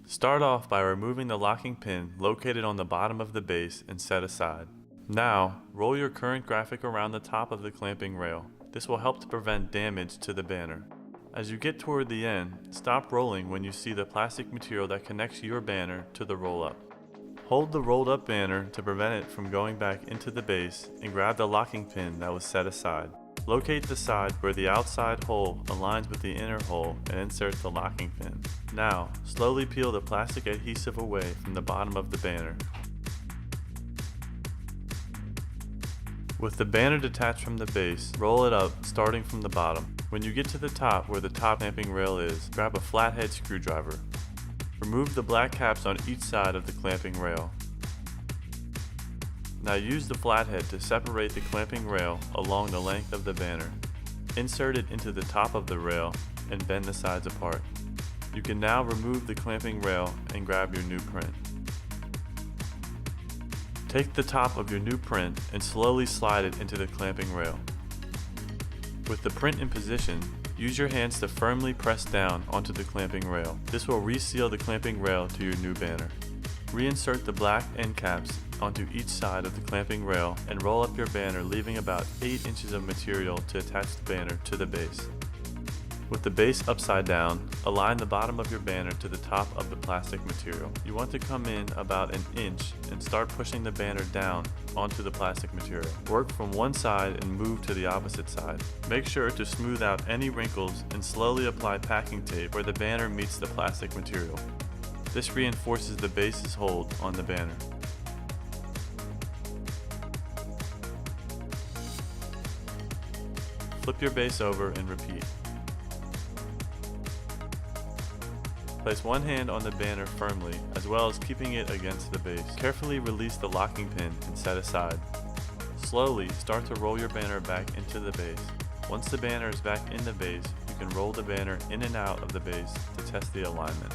Start off by removing the locking pin located on the bottom of the base and set aside. Now, roll your current graphic around the top of the clamping rail. This will help to prevent damage to the banner. As you get toward the end, stop rolling when you see the plastic material that connects your banner to the roll-up. Hold the rolled up banner to prevent it from going back into the base and grab the locking pin that was set aside. Locate the side where the outside hole aligns with the inner hole and insert the locking pin. Now, slowly peel the plastic adhesive away from the bottom of the banner. With the banner detached from the base, roll it up starting from the bottom. When you get to the top where the top clamping rail is, grab a flathead screwdriver. Remove the black caps on each side of the clamping rail. Now use the flathead to separate the clamping rail along the length of the banner. Insert it into the top of the rail and bend the sides apart. You can now remove the clamping rail and grab your new print. Take the top of your new print and slowly slide it into the clamping rail. With the print in position, use your hands to firmly press down onto the clamping rail. This will reseal the clamping rail to your new banner. Reinsert the black end caps onto each side of the clamping rail and roll up your banner, leaving about 8 inches of material to attach the banner to the base. With the base upside down, align the bottom of your banner to the top of the plastic material. You want to come in about 1 inch and start pushing the banner down onto the plastic material. Work from one side and move to the opposite side. Make sure to smooth out any wrinkles and slowly apply packing tape where the banner meets the plastic material. This reinforces the base's hold on the banner. Flip your base over and repeat. Place one hand on the banner firmly, as well as keeping it against the base. Carefully release the locking pin and set aside. Slowly start to roll your banner back into the base. Once the banner is back in the base, you can roll the banner in and out of the base to test the alignment.